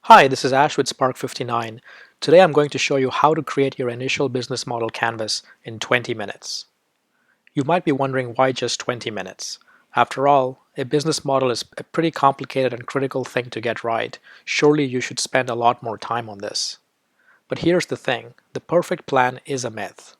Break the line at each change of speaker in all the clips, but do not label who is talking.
Hi, this is Ash with Spark 59. Today I'm going to show you how to create your initial business model canvas in 20 minutes. You might be wondering why just 20 minutes. After all, a business model is a pretty complicated and critical thing to get right. Surely you should spend a lot more time on this. But here's the thing, the perfect plan is a myth.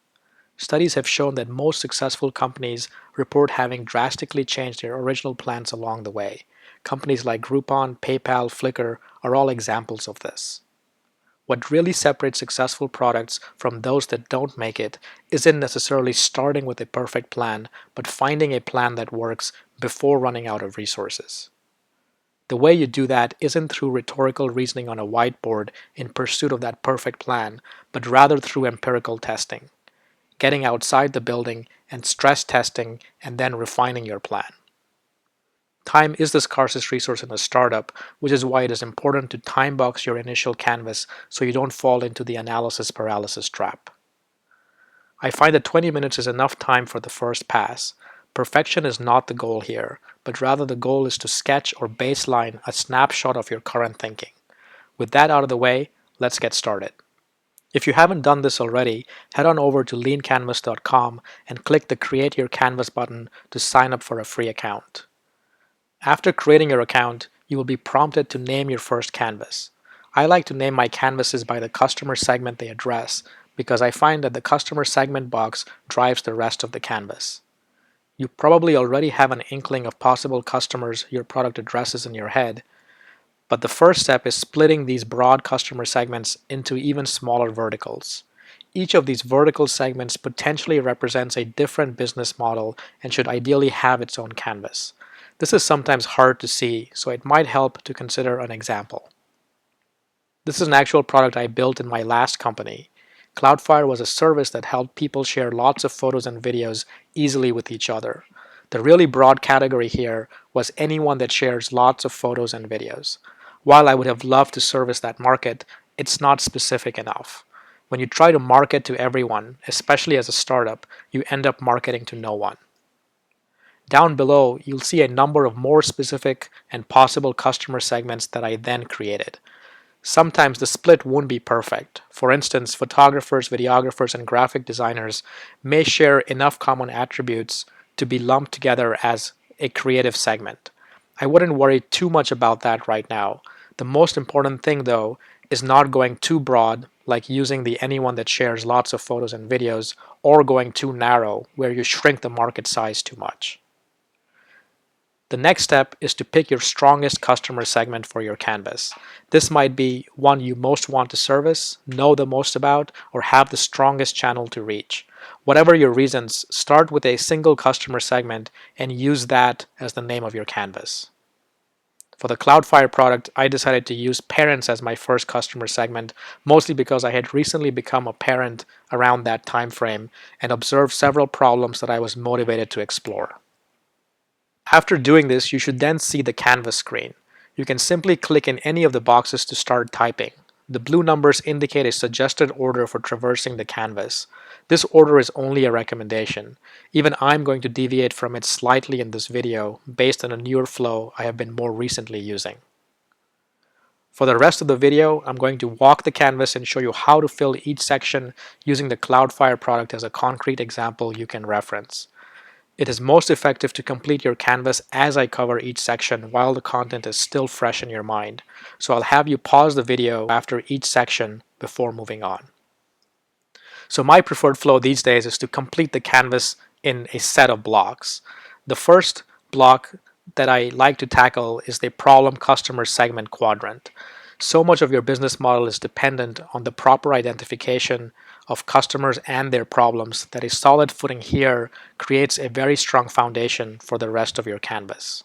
Studies have shown that most successful companies report having drastically changed their original plans along the way. Companies like Groupon, PayPal, Flickr are all examples of this. What really separates successful products from those that don't make it isn't necessarily starting with a perfect plan, but finding a plan that works before running out of resources. The way you do that isn't through rhetorical reasoning on a whiteboard in pursuit of that perfect plan, but rather through empirical testing, getting outside the building and stress testing and then refining your plan. Time is the scarcest resource in a startup, which is why it is important to time box your initial canvas so you don't fall into the analysis paralysis trap. I find that 20 minutes is enough time for the first pass. Perfection is not the goal here, but rather the goal is to sketch or baseline a snapshot of your current thinking. With that out of the way, let's get started. If you haven't done this already, head on over to leancanvas.com and click the Create Your Canvas button to sign up for a free account. After creating your account, you will be prompted to name your first canvas. I like to name my canvases by the customer segment they address because I find that the customer segment box drives the rest of the canvas. You probably already have an inkling of possible customers your product addresses in your head, but the first step is splitting these broad customer segments into even smaller verticals. Each of these vertical segments potentially represents a different business model and should ideally have its own canvas. This is sometimes hard to see, so it might help to consider an example. This is an actual product I built in my last company. Cloudflare was a service that helped people share lots of photos and videos easily with each other. The really broad category here was anyone that shares lots of photos and videos. While I would have loved to service that market, it's not specific enough. When you try to market to everyone, especially as a startup, you end up marketing to no one. Down below, you'll see a number of more specific and possible customer segments that I then created. Sometimes the split won't be perfect. For instance, photographers, videographers, and graphic designers may share enough common attributes to be lumped together as a creative segment. I wouldn't worry too much about that right now. The most important thing, though, is not going too broad, like using the anyone that shares lots of photos and videos, or going too narrow, where you shrink the market size too much. The next step is to pick your strongest customer segment for your canvas. This might be one you most want to service, know the most about, or have the strongest channel to reach. Whatever your reasons, start with a single customer segment and use that as the name of your canvas. For the Cloudflare product, I decided to use parents as my first customer segment, mostly because I had recently become a parent around that time frame and observed several problems that I was motivated to explore. After doing this, you should then see the canvas screen. You can simply click in any of the boxes to start typing. The blue numbers indicate a suggested order for traversing the canvas. This order is only a recommendation. Even I'm going to deviate from it slightly in this video based on a newer flow I have been more recently using. For the rest of the video, I'm going to walk the canvas and show you how to fill each section using the Cloudflare product as a concrete example you can reference. It is most effective to complete your canvas as I cover each section while the content is still fresh in your mind, so I'll have you pause the video after each section before moving on. So my preferred flow these days is to complete the canvas in a set of blocks. The first block that I like to tackle is the problem customer segment quadrant. So much of your business model is dependent on the proper identification of customers and their problems that a solid footing here creates a very strong foundation for the rest of your canvas.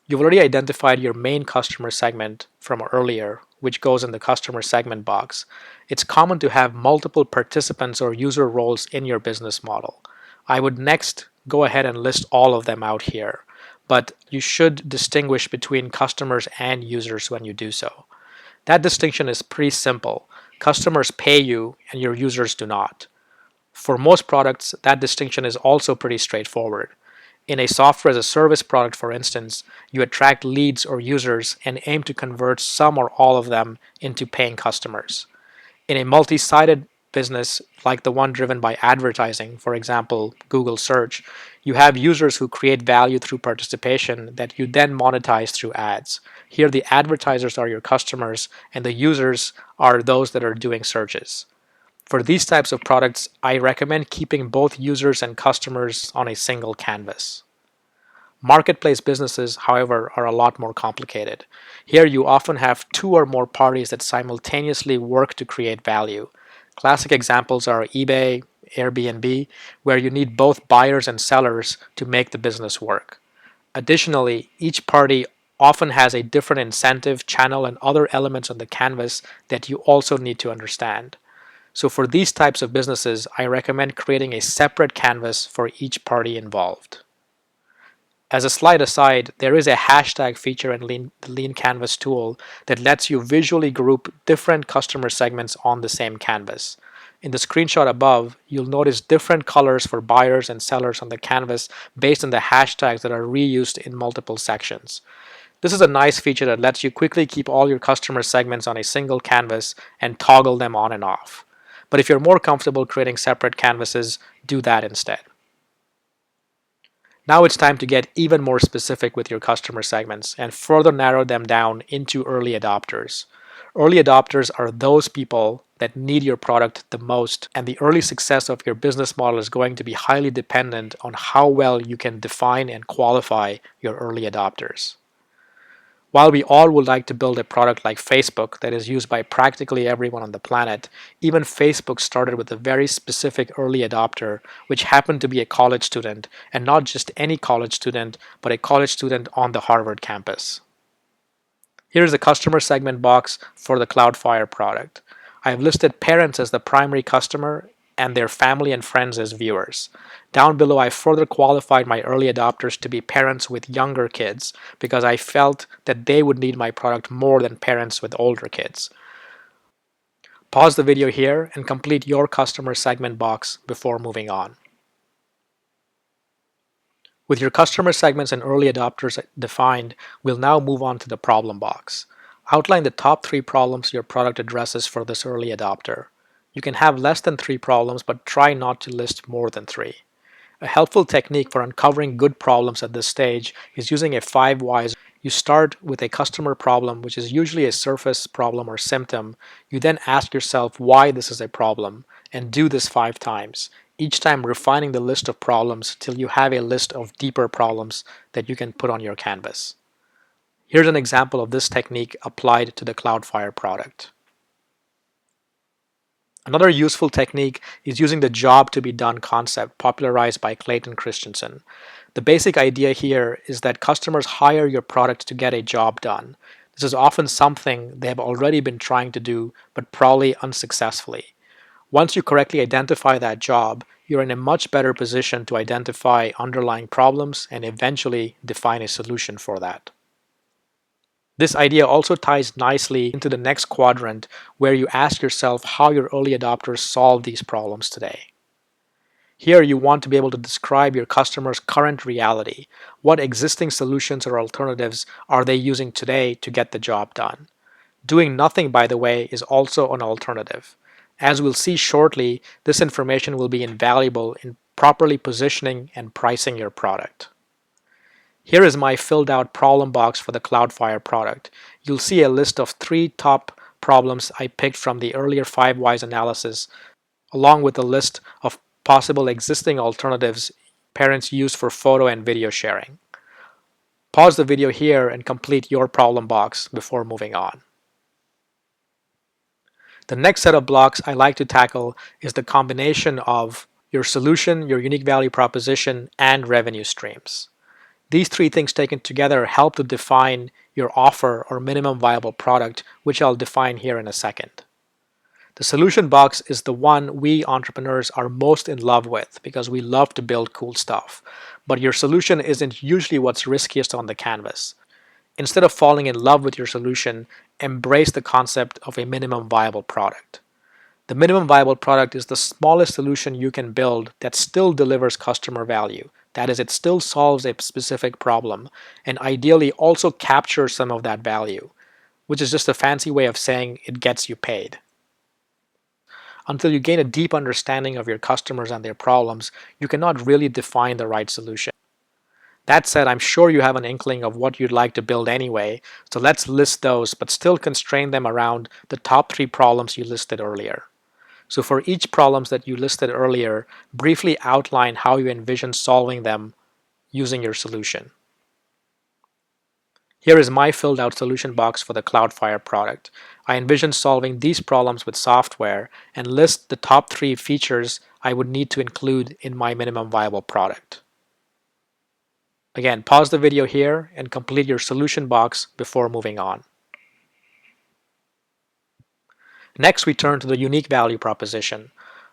You've already identified your main customer segment from earlier, which goes in the customer segment box. It's common to have multiple participants or user roles in your business model. I would next go ahead and list all of them out here, but you should distinguish between customers and users when you do so. That distinction is pretty simple. Customers pay you and your users do not. For most products, that distinction is also pretty straightforward. In a software as a service product, for instance, you attract leads or users and aim to convert some or all of them into paying customers. In a multi-sided business like the one driven by advertising, for example, Google search, you have users who create value through participation that you then monetize through ads. Here, the advertisers are your customers and the users are those that are doing searches. For these types of products, I recommend keeping both users and customers on a single canvas. Marketplace businesses, however, are a lot more complicated. Here you often have two or more parties that simultaneously work to create value. Classic examples are eBay, Airbnb, where you need both buyers and sellers to make the business work. Additionally, each party often has a different incentive, channel, and other elements on the canvas that you also need to understand. So for these types of businesses, I recommend creating a separate canvas for each party involved. As a slight aside, there is a hashtag feature in the Lean Canvas tool that lets you visually group different customer segments on the same canvas. In the screenshot above, you'll notice different colors for buyers and sellers on the canvas based on the hashtags that are reused in multiple sections. This is a nice feature that lets you quickly keep all your customer segments on a single canvas and toggle them on and off. But if you're more comfortable creating separate canvases, do that instead. Now it's time to get even more specific with your customer segments and further narrow them down into early adopters. Early adopters are those people that need your product the most, and the early success of your business model is going to be highly dependent on how well you can define and qualify your early adopters. While we all would like to build a product like Facebook that is used by practically everyone on the planet, even Facebook started with a very specific early adopter, which happened to be a college student, and not just any college student, but a college student on the Harvard campus. Here's the customer segment box for the Cloudflare product. I have listed parents as the primary customer and their family and friends as viewers. Down below, I further qualified my early adopters to be parents with younger kids because I felt that they would need my product more than parents with older kids. Pause the video here and complete your customer segment box before moving on. With your customer segments and early adopters defined, we'll now move on to the problem box. Outline the top 3 problems your product addresses for this early adopter. You can have less than 3 problems, but try not to list more than 3. A helpful technique for uncovering good problems at this stage is using a 5 whys. You start with a customer problem, which is usually a surface problem or symptom. You then ask yourself why this is a problem, and do this 5 times, each time refining the list of problems till you have a list of deeper problems that you can put on your canvas. Here's an example of this technique applied to the Cloudflare product. Another useful technique is using the job to be done concept popularized by Clayton Christensen. The basic idea here is that customers hire your product to get a job done. This is often something they have already been trying to do, but probably unsuccessfully. Once you correctly identify that job, you're in a much better position to identify underlying problems and eventually define a solution for that. This idea also ties nicely into the next quadrant, where you ask yourself how your early adopters solve these problems today. Here you want to be able to describe your customer's current reality. What existing solutions or alternatives are they using today to get the job done? Doing nothing, by the way, is also an alternative. As we'll see shortly, this information will be invaluable in properly positioning and pricing your product. Here is my filled out problem box for the Cloudflare product. You'll see a list of 3 top problems I picked from the earlier 5 whys analysis, along with a list of possible existing alternatives parents use for photo and video sharing. Pause the video here and complete your problem box before moving on. The next set of blocks I like to tackle is the combination of your solution, your unique value proposition, and revenue streams. These 3 things taken together help to define your offer or minimum viable product, which I'll define here in a second. The solution box is the one we entrepreneurs are most in love with because we love to build cool stuff. But your solution isn't usually what's riskiest on the canvas. Instead of falling in love with your solution, embrace the concept of a minimum viable product. The minimum viable product is the smallest solution you can build that still delivers customer value, That is, it still solves a specific problem and ideally also captures some of that value, which is just a fancy way of saying it gets you paid. Until you gain a deep understanding of your customers and their problems, you cannot really define the right solution. That said, I'm sure you have an inkling of what you'd like to build anyway, so let's list those, but still constrain them around the top 3 problems you listed earlier. So for each problems that you listed earlier, briefly outline how you envision solving them using your solution. Here is my filled out solution box for the Cloudflare product. I envision solving these problems with software and list the top 3 features I would need to include in my minimum viable product. Again, pause the video here and complete your solution box before moving on. Next, we turn to the unique value proposition.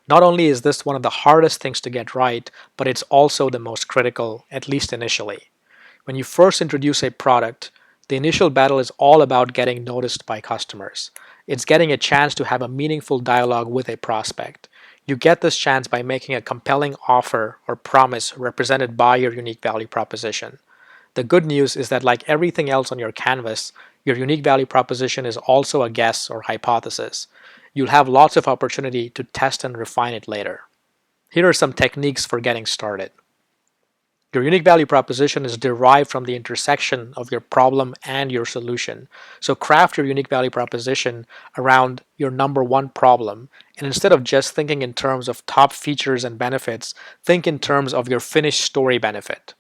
Not only is this one of the hardest things to get right, but it's also the most critical, at least initially. When you first introduce a product, the initial battle is all about getting noticed by customers. It's getting a chance to have a meaningful dialogue with a prospect. You get this chance by making a compelling offer or promise represented by your unique value proposition. The good news is that, like everything else on your canvas, your unique value proposition is also a guess or hypothesis. You'll have lots of opportunity to test and refine it later. Here are some techniques for getting started. Your unique value proposition is derived from the intersection of your problem and your solution. So craft your unique value proposition around your number one problem. And instead of just thinking in terms of top features and benefits, think in terms of your finished story benefit.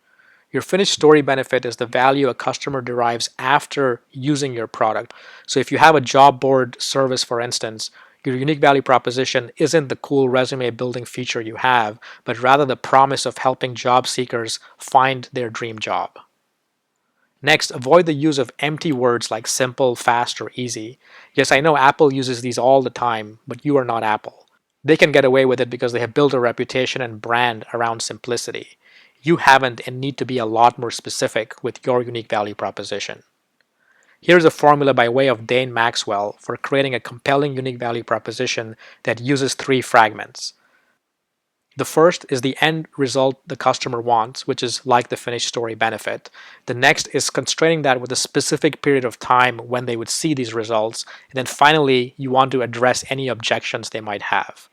Your finished story benefit is the value a customer derives after using your product. So if you have a job board service, for instance, your unique value proposition isn't the cool resume building feature you have, but rather the promise of helping job seekers find their dream job. Next, avoid the use of empty words like simple, fast, or easy. Yes, I know Apple uses these all the time, but you are not Apple. They can get away with it because they have built a reputation and brand around simplicity. You haven't and need to be a lot more specific with your unique value proposition. Here's a formula by way of Dane Maxwell for creating a compelling unique value proposition that uses 3 fragments. The first is the end result the customer wants, which is like the finished story benefit. The next is constraining that with a specific period of time when they would see these results. And then finally, you want to address any objections they might have.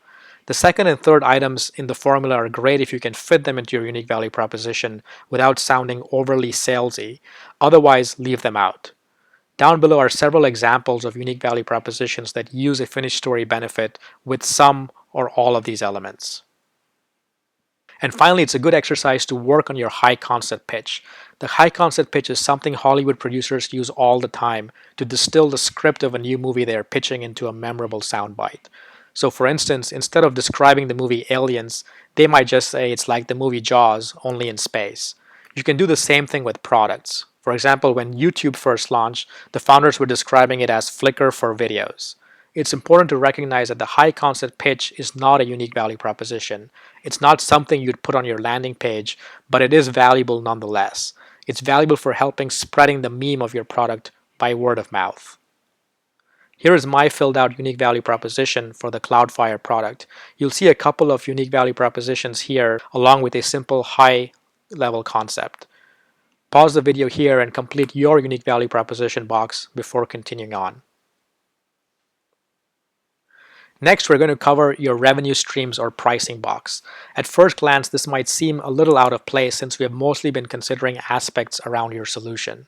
The second and third items in the formula are great if you can fit them into your unique value proposition without sounding overly salesy. Otherwise, leave them out. Down below are several examples of unique value propositions that use a finished story benefit with some or all of these elements. And finally, it's a good exercise to work on your high concept pitch. The high concept pitch is something Hollywood producers use all the time to distill the script of a new movie they are pitching into a memorable soundbite. So for instance, instead of describing the movie Aliens, they might just say it's like the movie Jaws, only in space. You can do the same thing with products. For example, when YouTube first launched, the founders were describing it as Flickr for videos. It's important to recognize that the high concept pitch is not a unique value proposition. It's not something you'd put on your landing page, but it is valuable nonetheless. It's valuable for helping spreading the meme of your product by word of mouth. Here is my filled out unique value proposition for the Cloudflare product. You'll see a couple of unique value propositions here along with a simple high level concept. Pause the video here and complete your unique value proposition box before continuing on. Next, we're going to cover your revenue streams or pricing box. At first glance, this might seem a little out of place since we have mostly been considering aspects around your solution.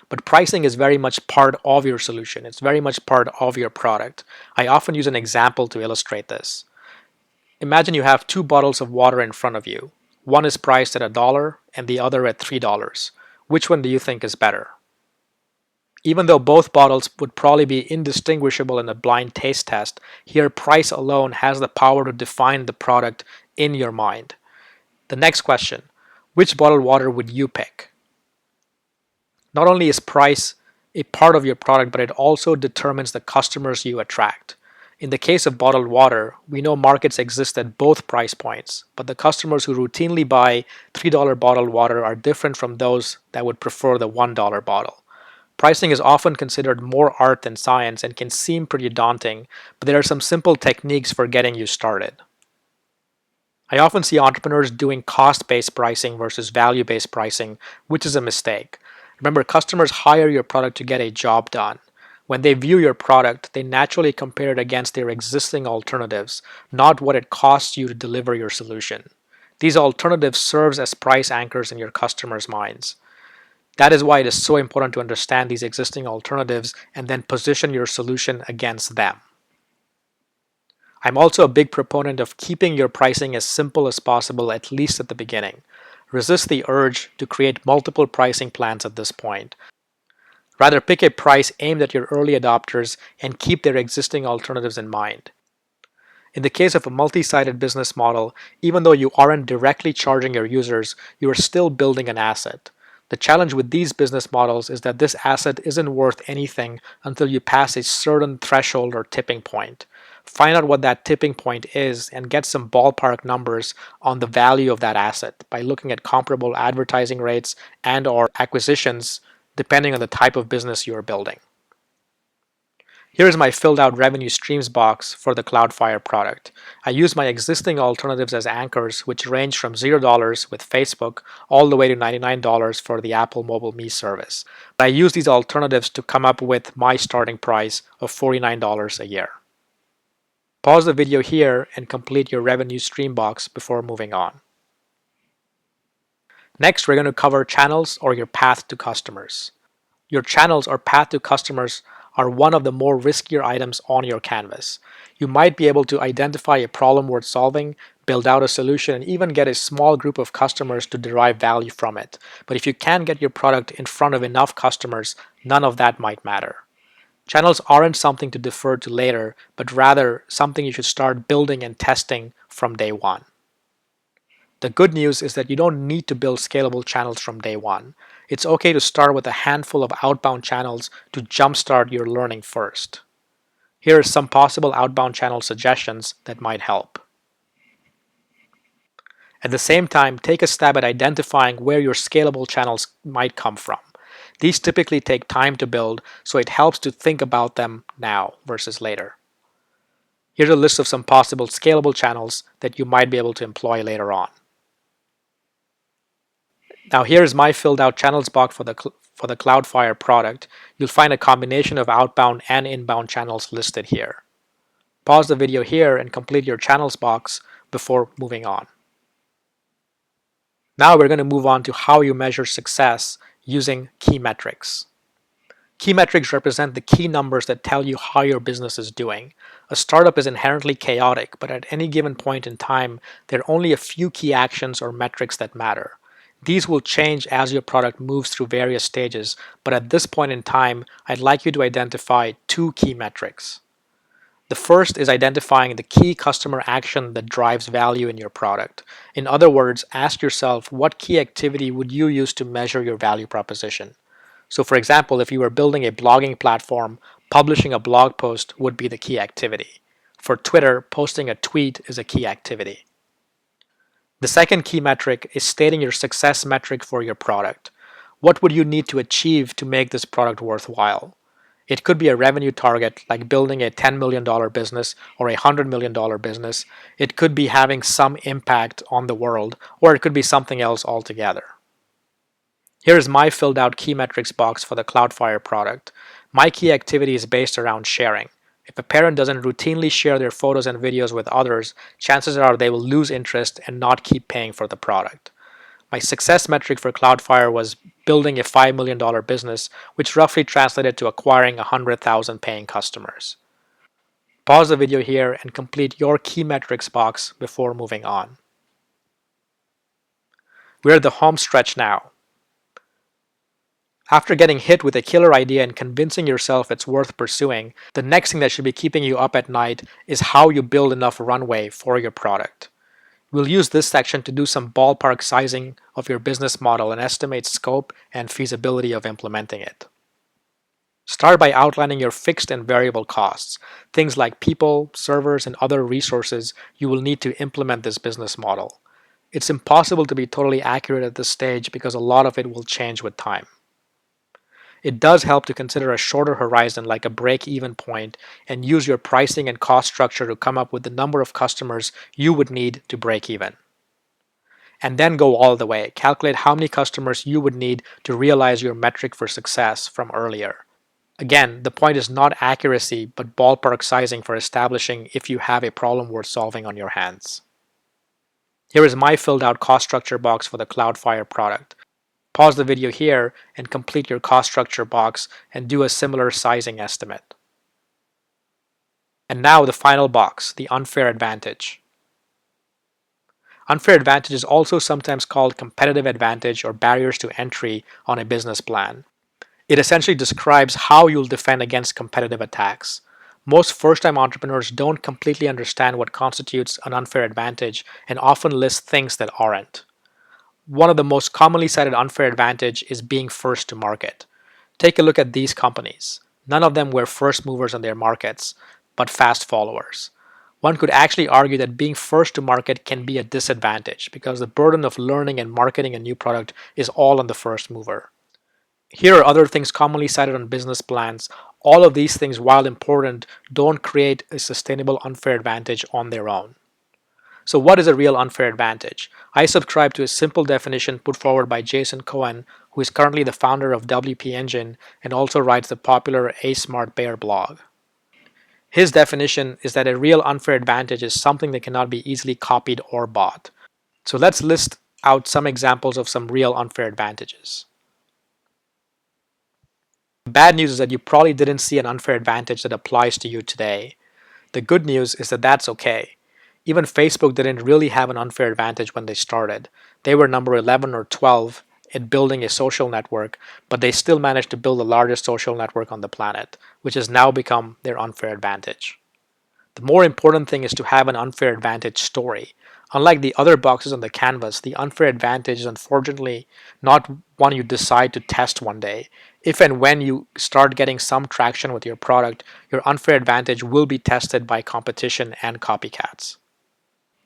But pricing is very much part of your solution. It's very much part of your product. I often use an example to illustrate this. Imagine you have 2 bottles of water in front of you. One is priced at $1 and the other at $3. Which one do you think is better? Even though both bottles would probably be indistinguishable in a blind taste test, here price alone has the power to define the product in your mind. The next question, which bottled water would you pick? Not only is price a part of your product, but it also determines the customers you attract. In the case of bottled water, we know markets exist at both price points, but the customers who routinely buy $3 bottled water are different from those that would prefer the $1 bottle. Pricing is often considered more art than science and can seem pretty daunting, but there are some simple techniques for getting you started. I often see entrepreneurs doing cost-based pricing versus value-based pricing, which is a mistake. Remember, customers hire your product to get a job done. When they view your product, they naturally compare it against their existing alternatives, not what it costs you to deliver your solution. These alternatives serve as price anchors in your customers' minds. That is why it is so important to understand these existing alternatives and then position your solution against them. I'm also a big proponent of keeping your pricing as simple as possible, at least at the beginning. Resist the urge to create multiple pricing plans at this point. Rather, pick a price aimed at your early adopters and keep their existing alternatives in mind. In the case of a multi-sided business model, even though you aren't directly charging your users, you are still building an asset. The challenge with these business models is that this asset isn't worth anything until you pass a certain threshold or tipping point. Find out what that tipping point is and get some ballpark numbers on the value of that asset by looking at comparable advertising rates and/or acquisitions depending on the type of business you are building. Here is my filled out revenue streams box for the Cloudflare product. I use my existing alternatives as anchors, which range from $0 with Facebook all the way to $99 for the Apple Mobile Me service. But I use these alternatives to come up with my starting price of $49 a year. Pause the video here and complete your revenue stream box before moving on. Next, we're going to cover channels or your path to customers. Your channels or path to customers are one of the more riskier items on your canvas. You might be able to identify a problem worth solving, build out a solution, and even get a small group of customers to derive value from it. But if you can't get your product in front of enough customers, none of that might matter. Channels aren't something to defer to later, but rather something you should start building and testing from day one. The good news is that you don't need to build scalable channels from day one. It's okay to start with a handful of outbound channels to jumpstart your learning first. Here are some possible outbound channel suggestions that might help. At the same time, take a stab at identifying where your scalable channels might come from. These typically take time to build, so it helps to think about them now versus later. Here's a list of some possible scalable channels that you might be able to employ later on. Now here's my filled out channels box for the Cloudflare product. You'll find a combination of outbound and inbound channels listed here. Pause the video here and complete your channels box before moving on. Now we're going to move on to how you measure success using key metrics. Key metrics represent the key numbers that tell you how your business is doing. A startup is inherently chaotic, but at any given point in time, there are only a few key actions or metrics that matter. These will change as your product moves through various stages, but at this point in time, I'd like you to identify two key metrics. The first is identifying the key customer action that drives value in your product. In other words, ask yourself, what key activity would you use to measure your value proposition? So for example, if you were building a blogging platform, publishing a blog post would be the key activity. For Twitter, posting a tweet is a key activity. The second key metric is stating your success metric for your product. What would you need to achieve to make this product worthwhile? It could be a revenue target, like building a $10 million business or a $100 million business. It could be having some impact on the world, or it could be something else altogether. Here is my filled out key metrics box for the Cloudflare product. My key activity is based around sharing. If a parent doesn't routinely share their photos and videos with others, chances are they will lose interest and not keep paying for the product. My success metric for Cloudflare was building a $5 million business, which roughly translated to acquiring 100,000 paying customers. Pause the video here and complete your key metrics box before moving on. We're at the home stretch now. After getting hit with a killer idea and convincing yourself it's worth pursuing, the next thing that should be keeping you up at night is how you build enough runway for your product. We'll use this section to do some ballpark sizing of your business model and estimate scope and feasibility of implementing it. Start by outlining your fixed and variable costs, things like people, servers, and other resources you will need to implement this business model. It's impossible to be totally accurate at this stage because a lot of it will change with time. It does help to consider a shorter horizon like a break-even point and use your pricing and cost structure to come up with the number of customers you would need to break even. And then go all the way. Calculate how many customers you would need to realize your metric for success from earlier. Again, the point is not accuracy, but ballpark sizing for establishing if you have a problem worth solving on your hands. Here is my filled out cost structure box for the Cloudflare product. Pause the video here and complete your cost structure box and do a similar sizing estimate. And now the final box, the unfair advantage. Unfair advantage is also sometimes called competitive advantage or barriers to entry on a business plan. It essentially describes how you'll defend against competitive attacks. Most first-time entrepreneurs don't completely understand what constitutes an unfair advantage and often list things that aren't. One of the most commonly cited unfair advantage is being first to market. Take a look at these companies. None of them were first movers in their markets, but fast followers. One could actually argue that being first to market can be a disadvantage because the burden of learning and marketing a new product is all on the first mover. Here are other things commonly cited on business plans. All of these things, while important, don't create a sustainable unfair advantage on their own. So what is a real unfair advantage? I subscribe to a simple definition put forward by Jason Cohen, who is currently the founder of WP Engine and also writes the popular A Smart Bear blog. His definition is that a real unfair advantage is something that cannot be easily copied or bought. So let's list out some examples of some real unfair advantages. The bad news is that you probably didn't see an unfair advantage that applies to you today. The good news is that that's okay. Even Facebook didn't really have an unfair advantage when they started. They were number 11 or 12 at building a social network, but they still managed to build the largest social network on the planet, which has now become their unfair advantage. The more important thing is to have an unfair advantage story. Unlike the other boxes on the canvas, the unfair advantage is unfortunately not one you decide to test one day. If and when you start getting some traction with your product, your unfair advantage will be tested by competition and copycats.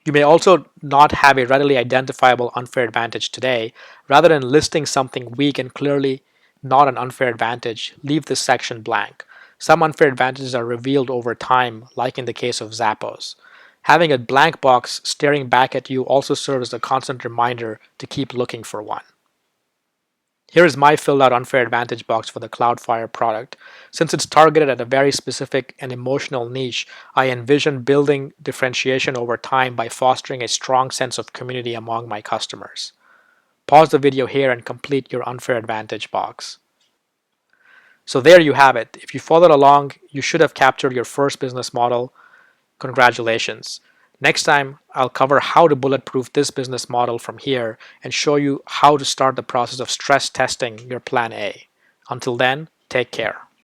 You may also not have a readily identifiable unfair advantage today. Rather than listing something weak and clearly not an unfair advantage, leave this section blank. Some unfair advantages are revealed over time, like in the case of Zappos. Having a blank box staring back at you also serves as a constant reminder to keep looking for one. Here is my filled out unfair advantage box for the Cloudflare product. Since it's targeted at a very specific and emotional niche, I envision building differentiation over time by fostering a strong sense of community among my customers. Pause the video here and complete your unfair advantage box. So there you have it. If you followed along, you should have captured your first business model. Congratulations. Next time, I'll cover how to bulletproof this business model from here and show you how to start the process of stress testing your plan A. Until then, take care.